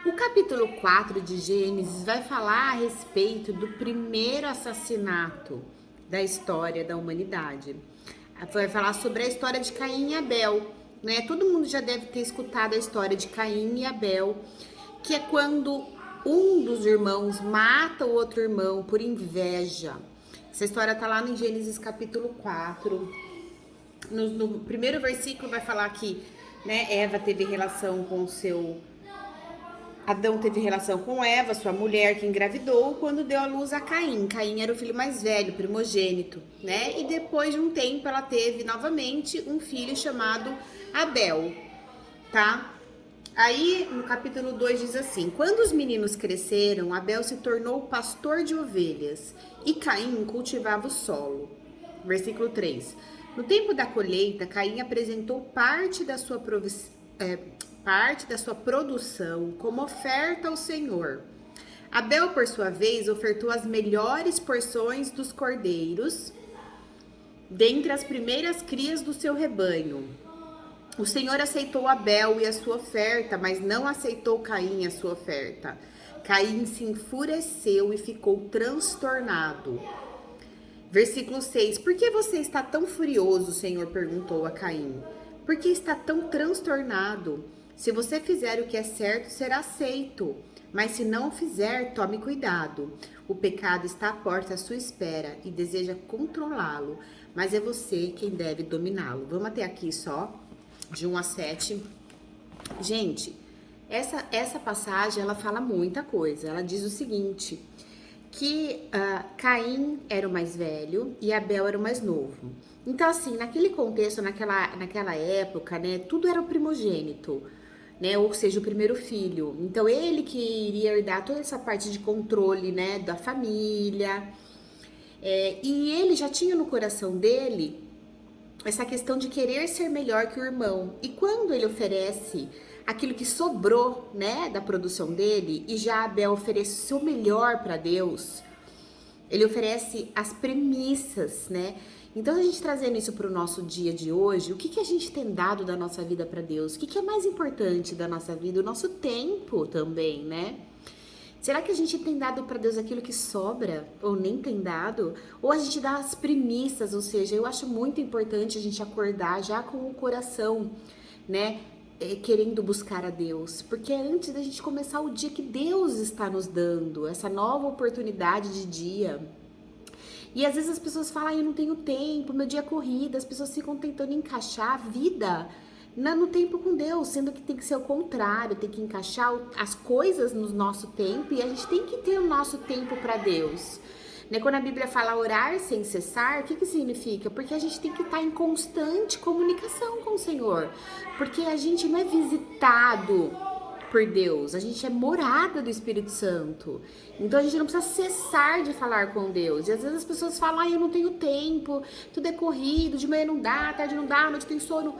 O capítulo 4 de Gênesis vai falar a respeito do primeiro assassinato da história da humanidade. Vai falar sobre a história de Caim e Abel, né? Todo mundo já deve ter escutado a história de Caim e Abel, que é quando um dos irmãos mata o outro irmão por inveja. Essa história tá lá no Gênesis capítulo 4. No primeiro versículo vai falar que, né, Eva teve relação com Adão teve relação com Eva, sua mulher, que engravidou quando deu à luz a Caim. Caim era o filho mais velho, primogênito, né? E depois de um tempo ela teve novamente um filho chamado Abel, tá? Aí no capítulo 2 diz assim: quando os meninos cresceram, Abel se tornou pastor de ovelhas e Caim cultivava o solo. Versículo 3. No tempo da colheita, Caim apresentou parte da sua produção como oferta ao Senhor. Abel, por sua vez, ofertou as melhores porções dos cordeiros dentre as primeiras crias do seu rebanho. O Senhor aceitou Abel e a sua oferta, mas não aceitou Caim e a sua oferta. Caim se enfureceu e ficou transtornado. Versículo 6. Por que você está tão furioso? O Senhor perguntou a Caim. Por que está tão transtornado? Se você fizer o que é certo, será aceito. Mas se não o fizer, tome cuidado. O pecado está à porta à sua espera e deseja controlá-lo, mas é você quem deve dominá-lo. Vamos até aqui só, de 1 a 7. Gente, essa passagem, ela fala muita coisa. Ela diz o seguinte, que Caim era o mais velho e Abel era o mais novo. Então, assim, naquele contexto, naquela época, né, tudo era o primogênito, né, ou seja, o primeiro filho. Então, ele que iria herdar toda essa parte de controle, né, da família. E ele já tinha no coração dele essa questão de querer ser melhor que o irmão. E quando ele oferece aquilo que sobrou, né, da produção dele, e já Abel oferece o seu melhor para Deus, ele oferece as premissas, né? Então, a gente trazendo isso para o nosso dia de hoje, o que a gente tem dado da nossa vida para Deus? O que é mais importante da nossa vida? O nosso tempo também, né? Será que a gente tem dado para Deus aquilo que sobra? Ou nem tem dado? Ou a gente dá as premissas? Ou seja, eu acho muito importante a gente acordar já com o coração, né? Querendo buscar a Deus. Porque é antes da gente começar o dia que Deus está nos dando, essa nova oportunidade de dia. E às vezes as pessoas falam, eu não tenho tempo, meu dia é corrida, as pessoas ficam tentando encaixar a vida no tempo com Deus, sendo que tem que ser o contrário, tem que encaixar as coisas no nosso tempo e a gente tem que ter o nosso tempo para Deus. Né? Quando a Bíblia fala orar sem cessar, o que significa? Porque a gente tem que estar em constante comunicação com o Senhor, porque a gente não é visitado por Deus, a gente é morada do Espírito Santo. Então a gente não precisa cessar de falar com Deus. E às vezes as pessoas falam, eu não tenho tempo, tudo é corrido, de manhã não dá, tarde não dá, à noite tem sono.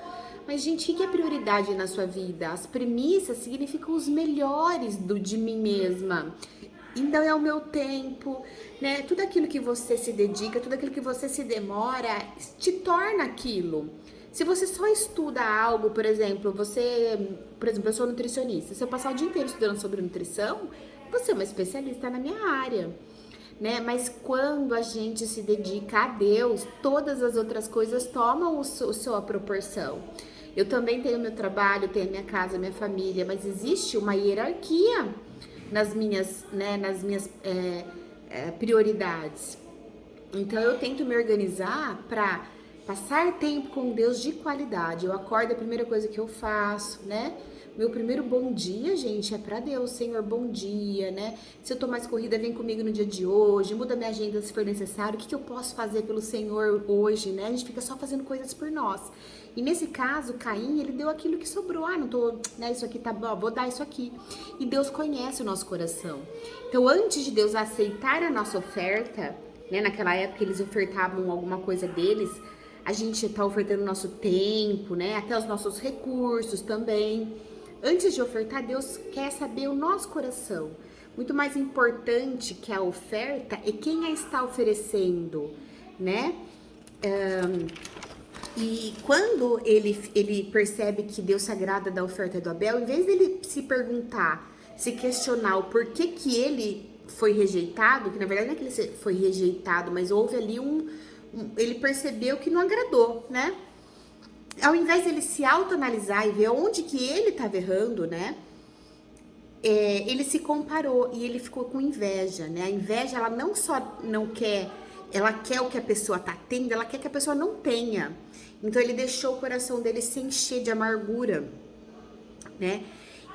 Mas, gente, o que é prioridade na sua vida? As premissas significam os melhores de mim mesma. Então é o meu tempo, né? Tudo aquilo que você se dedica, tudo aquilo que você se demora, te torna aquilo. Se você só estuda algo, por exemplo, eu sou nutricionista. Se eu passar o dia inteiro estudando sobre nutrição, você é uma especialista na minha área, né? Mas quando a gente se dedica a Deus, todas as outras coisas tomam sua proporção. Eu também tenho meu trabalho, tenho a minha casa, a minha família, mas existe uma hierarquia nas minhas prioridades. Então eu tento me organizar para passar tempo com Deus de qualidade. Eu acordo, a primeira coisa que eu faço, né? Meu primeiro bom dia, gente, é pra Deus. Senhor, bom dia, né? Se eu tô mais corrida, vem comigo no dia de hoje. Muda minha agenda se for necessário. O que eu posso fazer pelo Senhor hoje, né? A gente fica só fazendo coisas por nós. E nesse caso, Caim, ele deu aquilo que sobrou. Não tô, né? Isso aqui tá bom, vou dar isso aqui. E Deus conhece o nosso coração. Então, antes de Deus aceitar a nossa oferta, né? Naquela época, eles ofertavam alguma coisa deles. A gente tá ofertando o nosso tempo, né? Até os nossos recursos também. Antes de ofertar, Deus quer saber o nosso coração. Muito mais importante que a oferta é quem a está oferecendo, né? E quando ele percebe que Deus se agrada da oferta do Abel, em vez dele se perguntar se questionar o porquê que ele foi rejeitado, que na verdade não é que ele foi rejeitado, mas houve ali ele percebeu que não agradou, né? Ao invés dele se autoanalisar e ver onde que ele estava errando, né? Ele se comparou e ele ficou com inveja, né? A inveja, ela não só não quer, ela quer o que a pessoa tá tendo, ela quer que a pessoa não tenha. Então ele deixou o coração dele se encher de amargura, né?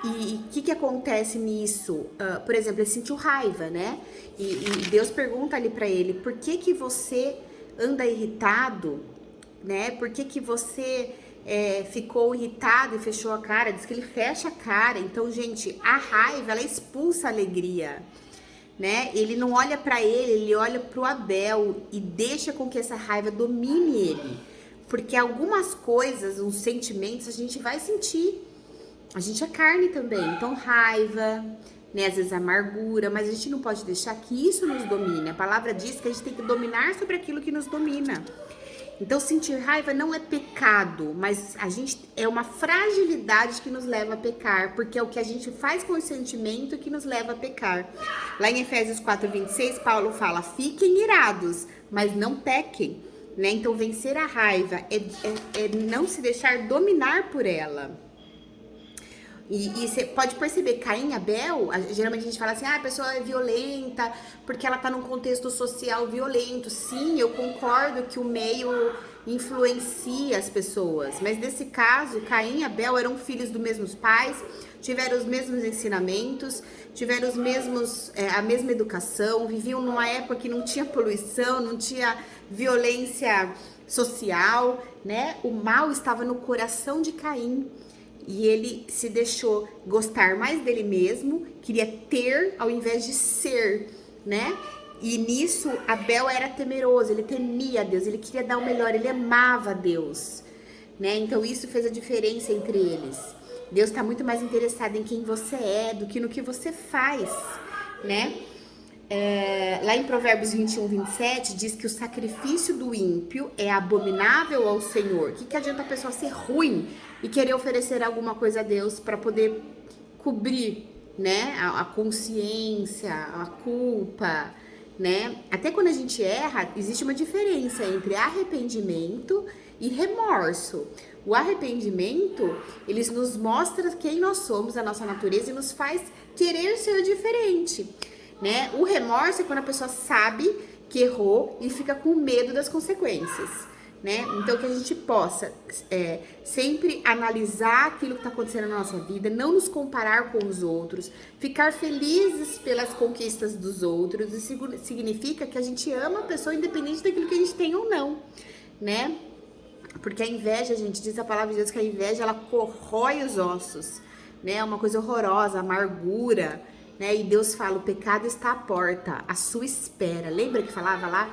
E o que acontece nisso? Por exemplo, ele sentiu raiva, né? E Deus pergunta ali para ele, por que você anda irritado, né? Por que você ficou irritado e fechou a cara? Diz que ele fecha a cara. Então, gente, a raiva, ela expulsa a alegria, né? Ele não olha para ele olha pro Abel e deixa com que essa raiva domine ele. Porque algumas coisas, uns sentimentos, a gente vai sentir. A gente é carne também, então raiva, né, às vezes amargura, mas a gente não pode deixar que isso nos domine. A palavra diz que a gente tem que dominar sobre aquilo que nos domina. Então sentir raiva não é pecado, mas é uma fragilidade que nos leva a pecar, porque é o que a gente faz com o sentimento que nos leva a pecar. Lá em Efésios 4:26, Paulo fala, fiquem irados, mas não pequem, né? Então vencer a raiva é não se deixar dominar por ela. E você pode perceber, Caim e Abel, geralmente a gente fala assim, a pessoa é violenta porque ela tá num contexto social violento. Sim, eu concordo que o meio influencia as pessoas, mas nesse caso, Caim e Abel eram filhos dos mesmos pais, tiveram os mesmos ensinamentos, tiveram a mesma educação, viviam numa época que não tinha poluição, não tinha violência social, né? O mal estava no coração de Caim. E ele se deixou gostar mais dele mesmo, queria ter ao invés de ser, né? E nisso, Abel era temeroso, ele temia a Deus, ele queria dar o melhor, ele amava a Deus, né? Então isso fez a diferença entre eles. Deus está muito mais interessado em quem você é do que no que você faz, né? Lá em Provérbios 21:27 diz que o sacrifício do ímpio é abominável ao Senhor. O que adianta a pessoa ser ruim e querer oferecer alguma coisa a Deus para poder cobrir, né, a consciência, a culpa, né? Até quando a gente erra, existe uma diferença entre arrependimento e remorso. O arrependimento, ele nos mostra quem nós somos, a nossa natureza, e nos faz querer ser diferente, né? O remorso é quando a pessoa sabe que errou e fica com medo das consequências, né? Então que a gente possa sempre analisar aquilo que está acontecendo na nossa vida, não nos comparar com os outros, ficar felizes pelas conquistas dos outros. Isso significa que a gente ama a pessoa independente daquilo que a gente tem ou não, né? Porque a inveja, gente, diz a palavra de Deus que a inveja, ela corrói os ossos, né? É uma coisa horrorosa, amargura, né? E Deus fala, o pecado está à porta, à sua espera. Lembra que falava lá,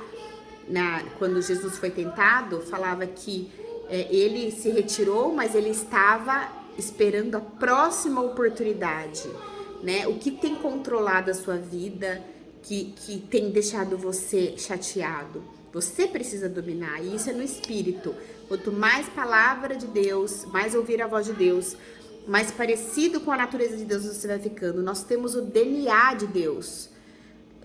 quando Jesus foi tentado, falava que ele se retirou, mas ele estava esperando a próxima oportunidade, né? O que tem controlado a sua vida, que tem deixado você chateado? Você precisa dominar, e isso é no espírito. Quanto mais palavra de Deus, mais ouvir a voz de Deus, mais parecido com a natureza de Deus você vai ficando. Nós temos o DNA de Deus.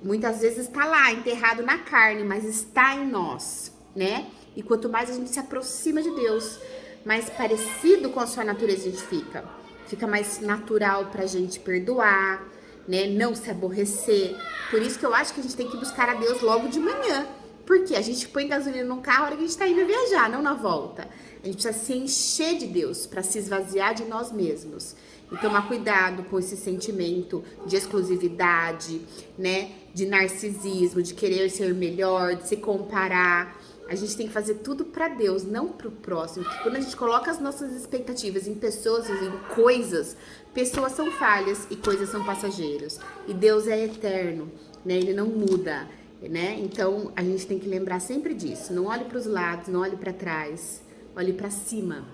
Muitas vezes está lá, enterrado na carne, mas está em nós, né? E quanto mais a gente se aproxima de Deus, mais parecido com a sua natureza a gente fica. Fica mais natural pra gente perdoar, né? Não se aborrecer. Por isso que eu acho que a gente tem que buscar a Deus logo de manhã. Porque a gente põe gasolina no carro na hora que a gente tá indo viajar, não na volta. A gente precisa se encher de Deus para se esvaziar de nós mesmos. E tomar cuidado com esse sentimento de exclusividade, né? De narcisismo, de querer ser melhor, de se comparar. A gente tem que fazer tudo para Deus, não para o próximo. Porque quando a gente coloca as nossas expectativas em pessoas, em coisas, pessoas são falhas e coisas são passageiras. E Deus é eterno, né? Ele não muda, né? Então a gente tem que lembrar sempre disso. Não olhe para os lados, não olhe para trás, olhe para cima.